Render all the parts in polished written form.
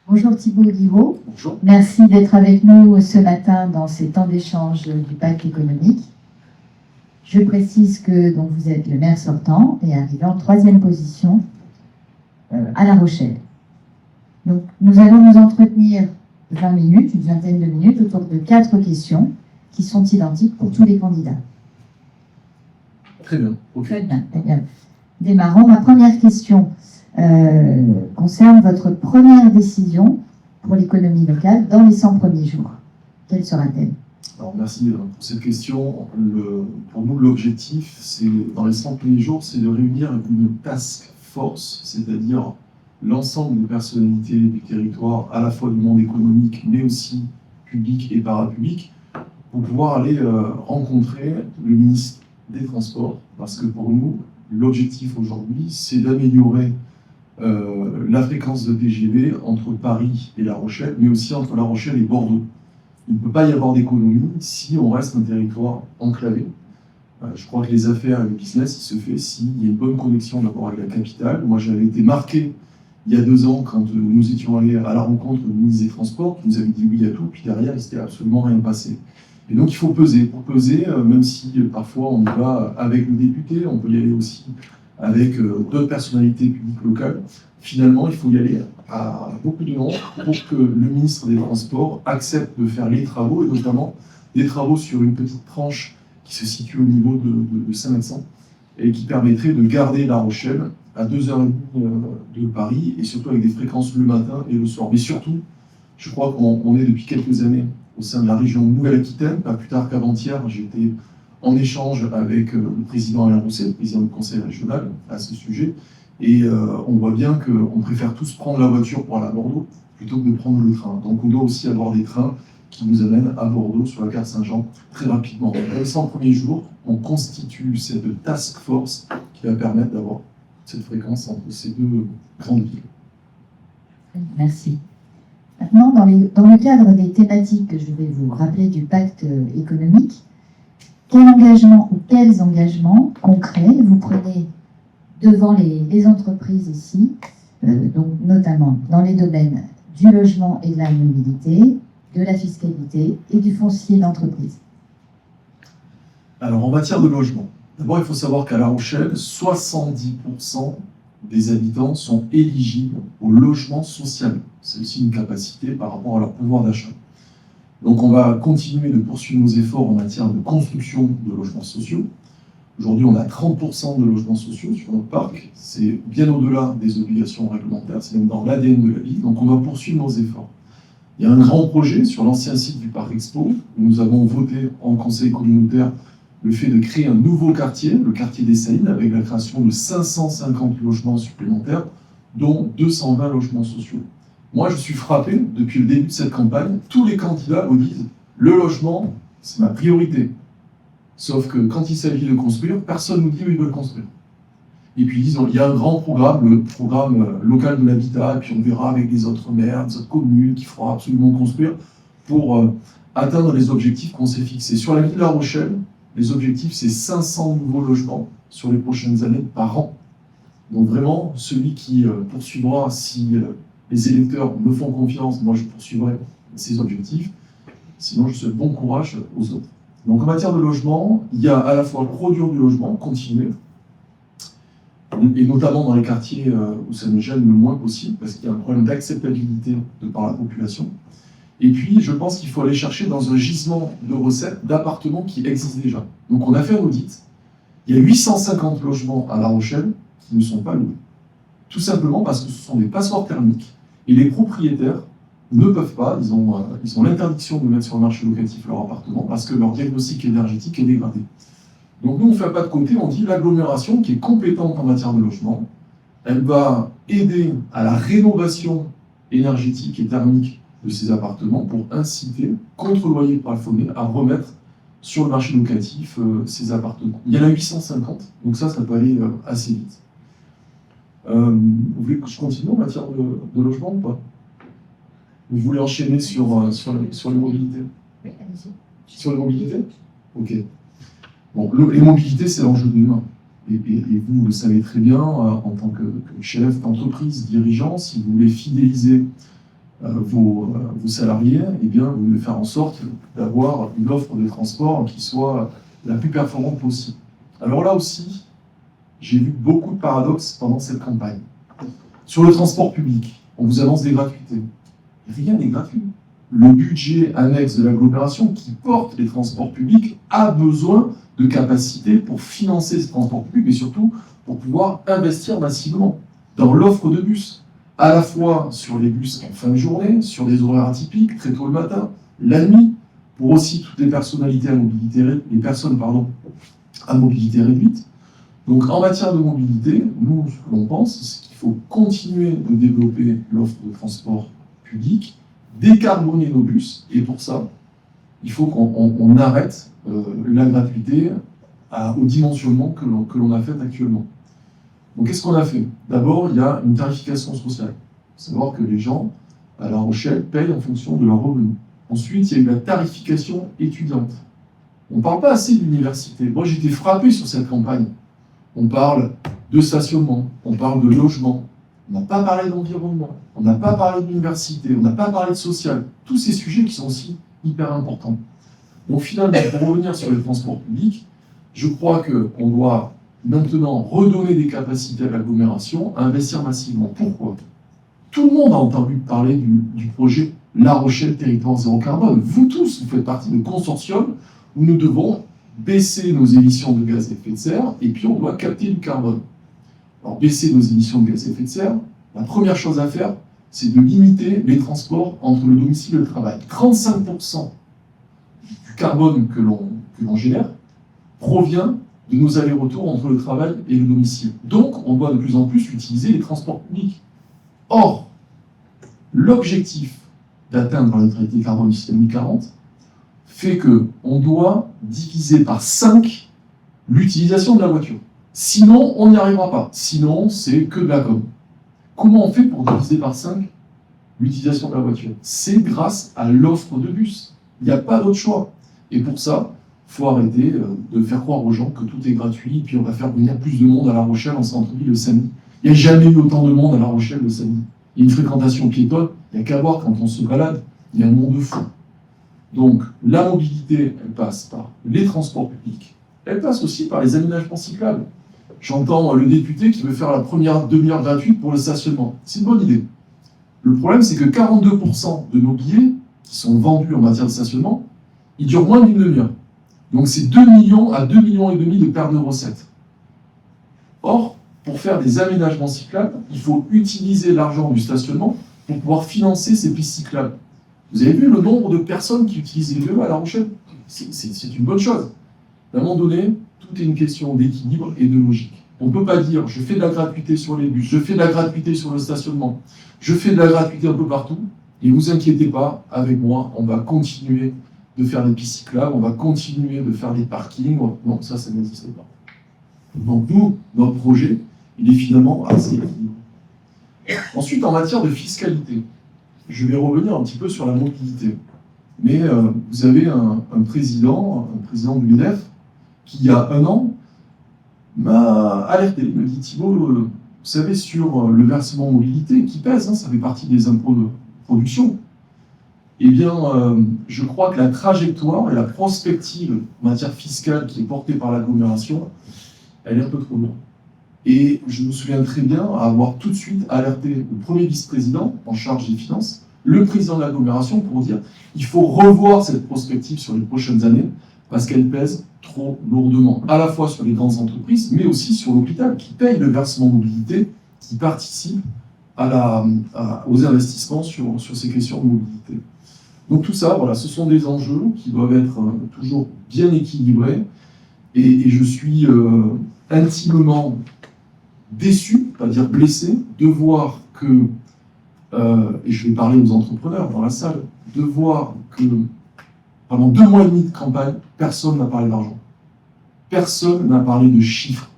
Bonjour Thibault Guiraud. Bonjour. Merci d'être avec nous ce matin dans ces temps d'échange du pacte économique. Je précise que donc, vous êtes le maire sortant et arrivé en 3e position à La Rochelle. Donc, nous allons nous entretenir 20 minutes, une vingtaine de minutes, autour de 4 questions qui sont identiques pour tous les candidats. Très bien. Okay. Très bien. Eh bien. Démarrons. Ma première question concerne votre première décision pour l'économie locale dans les 100 premiers jours. Quelle sera-t-elle? Alors, merci pour cette question. Pour nous, l'objectif, c'est dans les 100 premiers jours, c'est de réunir une task force, c'est-à-dire l'ensemble des personnalités du territoire, à la fois du monde économique, mais aussi public et parapublic, pour pouvoir aller rencontrer le ministre des Transports, parce que pour nous, l'objectif aujourd'hui, c'est d'améliorer la fréquence de TGV entre Paris et La Rochelle, mais aussi entre La Rochelle et Bordeaux. Il ne peut pas y avoir d'économie si on reste un territoire enclavé. Je crois que les affaires et le business, il se fait s'il y a une bonne connexion d'abord avec la capitale. Moi, j'avais été marqué il y a 2 ans quand nous étions allés à la rencontre du ministre des Transports, qui nous avait dit oui à tout, puis derrière, il ne s'était absolument rien passé. Et donc, il faut peser. Pour peser, même si parfois on y va avec le député, on peut y aller aussi avec d'autres personnalités publiques locales. Finalement, il faut y aller à beaucoup de nombre pour que le ministre des Transports accepte de faire les travaux, et notamment des travaux sur une petite tranche qui se situe au niveau de Saint-Vincent et qui permettrait de garder La Rochelle à 2h30 de Paris, et surtout avec des fréquences le matin et le soir. Mais surtout, je crois qu'on est depuis quelques années au sein de la région Nouvelle-Aquitaine. Pas plus tard qu'avant-hier, j'étais en échange avec le président Alain Rousset, le président du conseil régional, à ce sujet. Et on voit bien qu'on préfère tous prendre la voiture pour aller à Bordeaux plutôt que de prendre le train. Donc on doit aussi avoir des trains qui nous amènent à Bordeaux sur la gare Saint-Jean très rapidement. Dans les 100 premiers jours, on constitue cette task force qui va permettre d'avoir cette fréquence entre ces 2 grandes villes. Merci. Maintenant, dans le cadre des thématiques que je vais vous rappeler du pacte économique, quel engagement ou quels engagements concrets vous prenez devant les entreprises ici, donc notamment dans les domaines du logement et de la mobilité, de la fiscalité et du foncier d'entreprise? Alors, en matière de logement, d'abord, il faut savoir qu'à La Rochelle, 70% des habitants sont éligibles au logement social. C'est aussi une capacité par rapport à leur pouvoir d'achat. Donc, on va continuer de poursuivre nos efforts en matière de construction de logements sociaux. Aujourd'hui, on a 30% de logements sociaux sur notre parc. C'est bien au-delà des obligations réglementaires, c'est même dans l'ADN de la ville. Donc, on va poursuivre nos efforts. Il y a un grand projet sur l'ancien site du Parc Expo. Nous avons voté en conseil communautaire le fait de créer un nouveau quartier, le quartier des Saïdes, avec la création de 550 logements supplémentaires, dont 220 logements sociaux. Moi, je suis frappé, depuis le début de cette campagne, tous les candidats vous disent « le logement, c'est ma priorité ». Sauf que quand il s'agit de construire, personne ne nous dit où ils veulent construire. Et puis ils disent il y a un grand programme, le programme local de l'habitat, et puis on verra avec les autres maires, les autres communes, qu'il faudra absolument construire pour atteindre les objectifs qu'on s'est fixés. Sur la ville de La Rochelle, les objectifs, c'est 500 nouveaux logements sur les prochaines années par an. Donc vraiment, celui qui poursuivra, si les électeurs me font confiance, moi je poursuivrai ces objectifs. Sinon, je souhaite bon courage aux autres. Donc en matière de logement, il y a à la fois produire du logement, continuer, et notamment dans les quartiers où ça nous gêne le moins possible, parce qu'il y a un problème d'acceptabilité de par la population. Et puis, je pense qu'il faut aller chercher dans un gisement de recettes d'appartements qui existent déjà. Donc on a fait un audit, il y a 850 logements à La Rochelle qui ne sont pas loués. Tout simplement parce que ce sont des passoires thermiques, et les propriétaires ne peuvent pas, ils ont l'interdiction de mettre sur le marché locatif leur appartement parce que leur diagnostic énergétique est dégradé. Donc nous, on ne fait pas de côté, on dit l'agglomération qui est compétente en matière de logement, elle va aider à la rénovation énergétique et thermique de ces appartements pour inciter, contre loyer plafonné, à remettre sur le marché locatif ces appartements. Il y en a 850, donc ça peut aller assez vite. Vous voulez que je continue en matière de logement ou pas? Vous voulez enchaîner sur les mobilités? Oui, allez-y. Sur les mobilités? Ok. Bon, les mobilités, c'est l'enjeu de demain. Et vous le savez très bien, en tant que chef d'entreprise, dirigeant, si vous voulez fidéliser vos salariés, eh bien, vous devez faire en sorte d'avoir une offre de transport qui soit la plus performante possible. Alors là aussi, j'ai vu beaucoup de paradoxes pendant cette campagne. Sur le transport public, on vous annonce des gratuités. Rien n'est gratuit. Le budget annexe de l'agglomération qui porte les transports publics a besoin de capacités pour financer ces transports publics, mais surtout pour pouvoir investir massivement dans l'offre de bus, à la fois sur les bus en fin de journée, sur des horaires atypiques, très tôt le matin, la nuit, pour aussi toutes les personnalités à mobilité, les personnes à mobilité réduite. Donc en matière de mobilité, nous, ce que l'on pense, c'est qu'il faut continuer de développer l'offre de transport public, décarboner nos bus, et pour ça, il faut qu'on arrête la gratuité au dimensionnement que l'on a fait actuellement. Donc qu'est-ce qu'on a fait? D'abord, il y a une tarification sociale. Il faut savoir que les gens, à La Rochelle, payent en fonction de leurs revenus. Ensuite, il y a eu la tarification étudiante. On ne parle pas assez de l'université. Moi, j'ai été frappé sur cette campagne. On parle de stationnement, on parle de logement, on n'a pas parlé d'environnement, on n'a pas parlé d'université, on n'a pas parlé de social. Tous ces sujets qui sont aussi hyper importants. Donc finalement, pour revenir sur les transports publics, je crois qu'on doit maintenant redonner des capacités à l'agglomération, à investir massivement. Pourquoi? Tout le monde a entendu parler du projet La Rochelle Territoire Zéro Carbone. Vous tous, vous faites partie de consortium où nous devons baisser nos émissions de gaz à effet de serre et puis on doit capter du carbone. Alors baisser nos émissions de gaz à effet de serre, la première chose à faire, c'est de limiter les transports entre le domicile et le travail. 35% du carbone que l'on génère provient de nos allers-retours entre le travail et le domicile. Donc, on doit de plus en plus utiliser les transports publics. Or, l'objectif d'atteindre la neutralité carbone d'ici 2040 fait qu'on doit diviser par 5 l'utilisation de la voiture. Sinon, on n'y arrivera pas. Sinon, c'est que de la com. Comment on fait pour diviser par 5 l'utilisation de la voiture? C'est grâce à l'offre de bus. Il n'y a pas d'autre choix. Et pour ça, il faut arrêter de faire croire aux gens que tout est gratuit, et puis on va faire venir plus de monde à La Rochelle en centre-ville le samedi. Il n'y a jamais eu autant de monde à La Rochelle le samedi. Il y a une fréquentation piétonne, il n'y a qu'à voir quand on se balade, il y a un monde fou. Donc, la mobilité, elle passe par les transports publics, elle passe aussi par les aménagements cyclables. J'entends le député qui veut faire la première demi-heure gratuite pour le stationnement. C'est une bonne idée. Le problème, c'est que 42% de nos billets qui sont vendus en matière de stationnement, ils durent moins d'une demi-heure. Donc, c'est 2 millions à 2,5 millions de pertes de recettes. Or, pour faire des aménagements cyclables, il faut utiliser l'argent du stationnement pour pouvoir financer ces pistes cyclables. Vous avez vu le nombre de personnes qui utilisent les vélos à La Rochelle? C'est une bonne chose. À un moment donné, tout est une question d'équilibre et de logique. On ne peut pas dire je fais de la gratuité sur les bus, je fais de la gratuité sur le stationnement, je fais de la gratuité un peu partout, et ne vous inquiétez pas, avec moi, on va continuer de faire des pistes cyclables, on va continuer de faire des parkings. Non, ça n'existe pas. Donc nous, notre projet, il est finalement assez équilibré. Ensuite, en matière de fiscalité, je vais revenir un petit peu sur la mobilité. Mais vous avez un président de l'UNEF, qui il y a 1 an m'a alerté. Il me dit Thibault, vous savez, sur le versement mobilité qui pèse, ça fait partie des impôts de production. Eh bien, je crois que la trajectoire et la prospective en matière fiscale qui est portée par l'agglomération, elle est un peu trop lourde. Et je me souviens très bien avoir tout de suite alerté le premier vice-président en charge des finances, le président de l'agglomération, pour dire il faut revoir cette prospective sur les prochaines années parce qu'elle pèse trop lourdement, à la fois sur les grandes entreprises, mais aussi sur l'hôpital qui paye le versement mobilité, qui participe aux investissements sur ces questions de mobilité. Donc tout ça, voilà, ce sont des enjeux qui doivent être toujours bien équilibrés et je suis intimement déçu, pas dire blessé, de voir que, et je vais parler aux entrepreneurs dans la salle, de voir que pendant 2 mois et demi de campagne, personne n'a parlé d'argent. Personne n'a parlé de chiffres.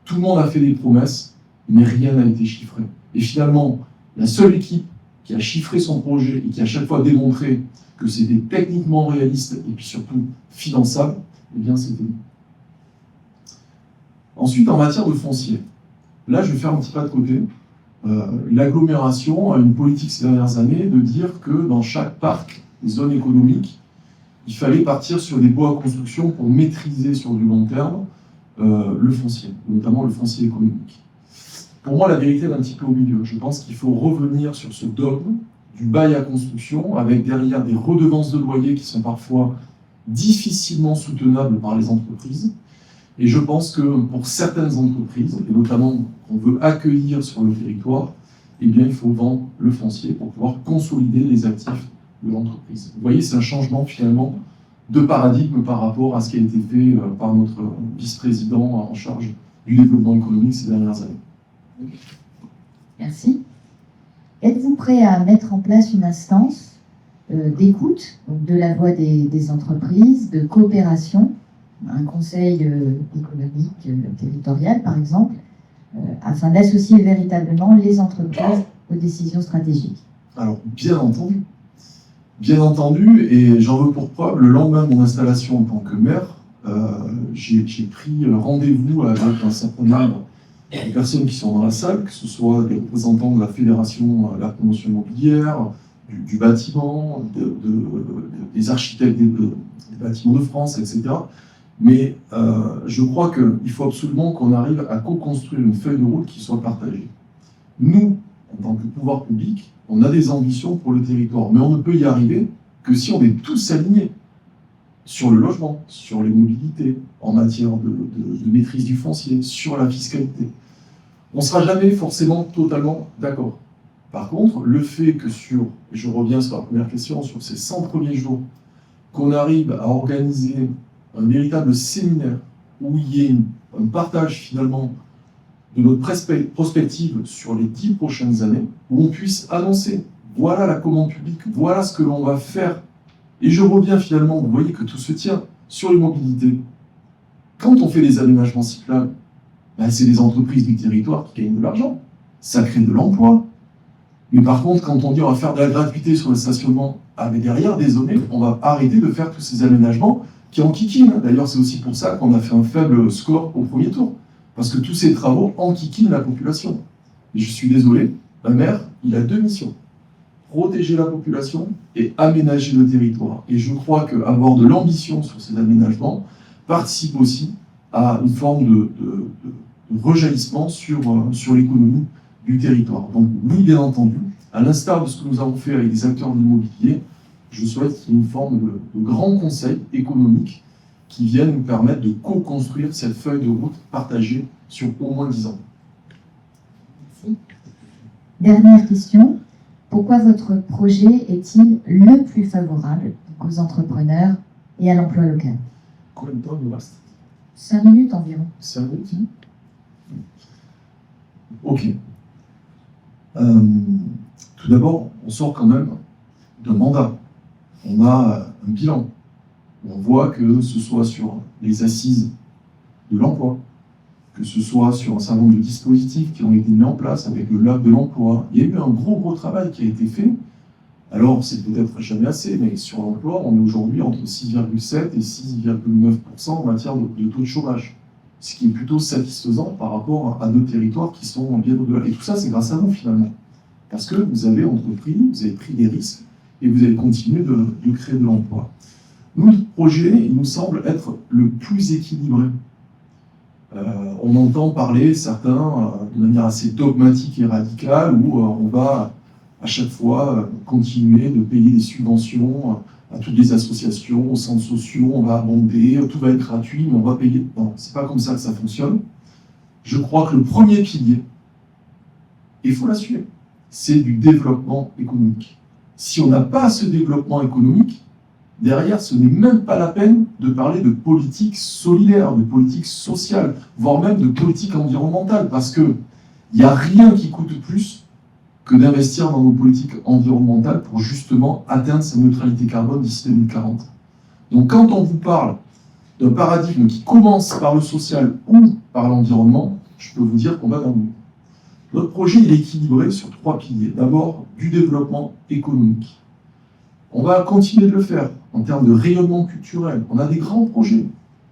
Tout le monde a fait des promesses, mais rien n'a été chiffré. Et finalement, la seule équipe qui a chiffré son projet et qui a chaque fois démontré que c'était techniquement réaliste et puis surtout finançable, eh bien c'était nous. Ensuite, en matière de foncier, là je vais faire un petit pas de côté. l'agglomération a une politique ces dernières années de dire que dans chaque parc, zone économique, il fallait partir sur des baux à construction pour maîtriser sur du long terme le foncier, notamment le foncier économique. Pour moi, la vérité est un petit peu au milieu. Je pense qu'il faut revenir sur ce dogme du bail à construction, avec derrière des redevances de loyer qui sont parfois difficilement soutenables par les entreprises. Et je pense que pour certaines entreprises, et notamment qu'on veut accueillir sur le territoire, eh bien, il faut vendre le foncier pour pouvoir consolider les actifs de l'entreprise. Vous voyez, c'est un changement finalement de paradigme par rapport à ce qui a été fait par notre vice-président en charge du développement économique ces dernières années. Merci. Êtes-vous prêt à mettre en place une instance d'écoute, donc de la voix des entreprises, de coopération, un conseil économique territorial par exemple, afin d'associer véritablement les entreprises aux décisions stratégiques? Alors, bien entendu, et j'en veux pour preuve, le lendemain de mon installation en tant que maire, j'ai pris rendez-vous avec un certain nombre de personnes qui sont dans la salle, que ce soit des représentants de la Fédération de la promotion immobilière, du bâtiment, des architectes des bâtiments de France, etc. Mais je crois qu'il faut absolument qu'on arrive à co-construire une feuille de route qui soit partagée. Nous, en tant que pouvoir public, on a des ambitions pour le territoire, mais on ne peut y arriver que si on est tous alignés sur le logement, sur les mobilités, en matière de maîtrise du foncier, sur la fiscalité. On ne sera jamais forcément totalement d'accord. Par contre, le fait que je reviens sur la première question, sur ces 100 premiers jours, qu'on arrive à organiser un véritable séminaire où il y ait un partage finalement de notre prospective sur les 10 prochaines années, où on puisse annoncer, voilà la commande publique, voilà ce que l'on va faire. Et je reviens finalement, vous voyez que tout se tient sur les mobilités. Quand on fait des aménagements cyclables, c'est les entreprises du territoire qui gagnent de l'argent. Ça crée de l'emploi. Mais par contre, quand on dit on va faire de la gratuité sur le stationnement, mais derrière, désolé, on va arrêter de faire tous ces aménagements qui enquiquinent. D'ailleurs, c'est aussi pour ça qu'on a fait un faible score au premier tour. Parce que tous ces travaux enquiquinent la population. Et je suis désolé, un maire, il a 2 missions. Protéger la population et aménager le territoire. Et je crois qu'avoir de l'ambition sur ces aménagements participe aussi à une forme de rejaillissement sur l'économie du territoire. Donc oui, bien entendu, à l'instar de ce que nous avons fait avec les acteurs de l'immobilier, je souhaite qu'il y ait une forme de grand conseil économique qui vienne nous permettre de co-construire cette feuille de route partagée sur au moins 10 ans. Merci. Dernière question. Pourquoi votre projet est-il le plus favorable aux entrepreneurs et à l'emploi local? Combien de temps il nous reste? 5 minutes environ. 5 minutes. Ok. Tout d'abord, on sort quand même d'un mandat. On a un bilan. On voit que ce soit sur les assises de l'emploi, que ce soit sur un certain nombre de dispositifs qui ont été mis en place avec le lab de l'emploi. Il y a eu un gros travail qui a été fait. Alors, c'est peut-être jamais assez, mais sur l'emploi, on est aujourd'hui entre 6,7 et 6,9% en matière de taux de chômage. Ce qui est plutôt satisfaisant par rapport à nos territoires qui sont bien au-delà. Et tout ça, c'est grâce à vous, finalement. Parce que vous avez entrepris, vous avez pris des risques, et vous avez continué de créer de l'emploi. Nous, notre projet, il nous semble être le plus équilibré. On entend parler, certains, de manière assez dogmatique et radicale, où on va à chaque fois continuer de payer des subventions à toutes les associations, aux centres sociaux, on va abonder, tout va être gratuit, mais on va payer. Non, c'est pas comme ça que ça fonctionne. Je crois que le premier pilier, et il faut l'assumer, c'est du développement économique. Si on n'a pas ce développement économique, derrière, ce n'est même pas la peine de parler de politique solidaire, de politique sociale, voire même de politique environnementale, parce qu'il n'y a rien qui coûte plus que d'investir dans nos politiques environnementales pour justement atteindre sa neutralité carbone d'ici 2040. Donc quand on vous parle d'un paradigme qui commence par le social ou par l'environnement, je peux vous dire qu'on va dans le mur. Notre projet il est équilibré sur 3 piliers. D'abord, du développement économique. On va continuer de le faire en termes de rayonnement culturel. On a des grands projets.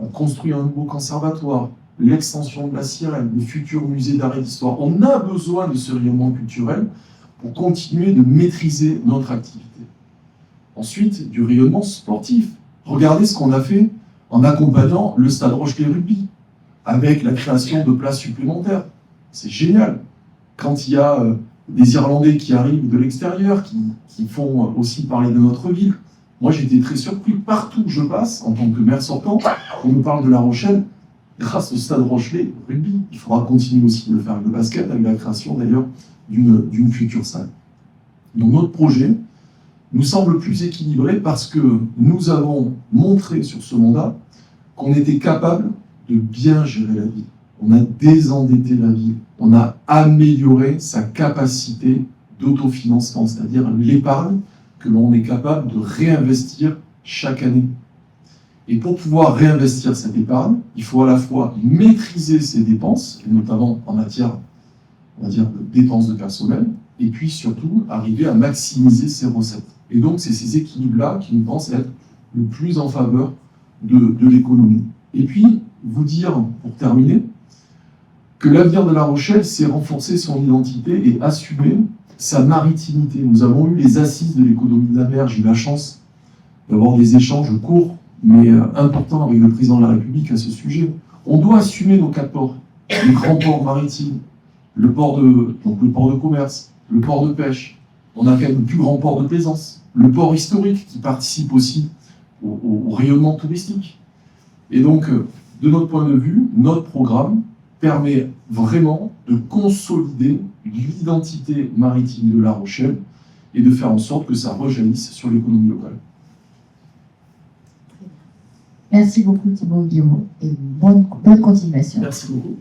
On construit un nouveau conservatoire. l'extension de la Sirène, le futur musée d'art et d'histoire. On a besoin de ce rayonnement culturel pour continuer de maîtriser notre activité. Ensuite, du rayonnement sportif. Regardez ce qu'on a fait en accompagnant le Stade Rochelais Rugby, avec la création de places supplémentaires. C'est génial. Quand il y a des Irlandais qui arrivent de l'extérieur, qui font aussi parler de notre ville, moi j'étais très surpris. Partout où je passe, en tant que maire sortant, on me parle de La Rochelle grâce au Stade Rochelais Rugby. Il faudra continuer aussi de le faire avec le basket, avec la création d'ailleurs d'une future salle. Donc notre projet nous semble plus équilibré parce que nous avons montré sur ce mandat qu'on était capable de bien gérer la ville. On a désendetté la ville, on a amélioré sa capacité d'autofinancement, c'est-à-dire l'épargne que l'on est capable de réinvestir chaque année. Et pour pouvoir réinvestir cette épargne, il faut à la fois maîtriser ses dépenses, et notamment en matière, on va dire, de dépenses de personnel, et puis surtout arriver à maximiser ses recettes. Et donc c'est ces équilibres-là qui nous pensent être le plus en faveur de l'économie. Et puis, vous dire, pour terminer, que l'avenir de La Rochelle, c'est renforcer son identité et assumer sa maritimité. Nous avons eu les assises de l'économie de la mer. J'ai eu la chance d'avoir des échanges courts, mais importants avec le président de la République à ce sujet. On doit assumer nos 4 ports, les grands ports maritimes, le port de commerce, le port de pêche. On a quand même le plus grand port de plaisance, le port historique qui participe aussi au rayonnement touristique. Et donc, de notre point de vue, notre programme permet vraiment de consolider l'identité maritime de La Rochelle et de faire en sorte que ça rejaillisse sur l'économie locale. Merci beaucoup Thibaut Guiraud et bonne continuation. Merci beaucoup.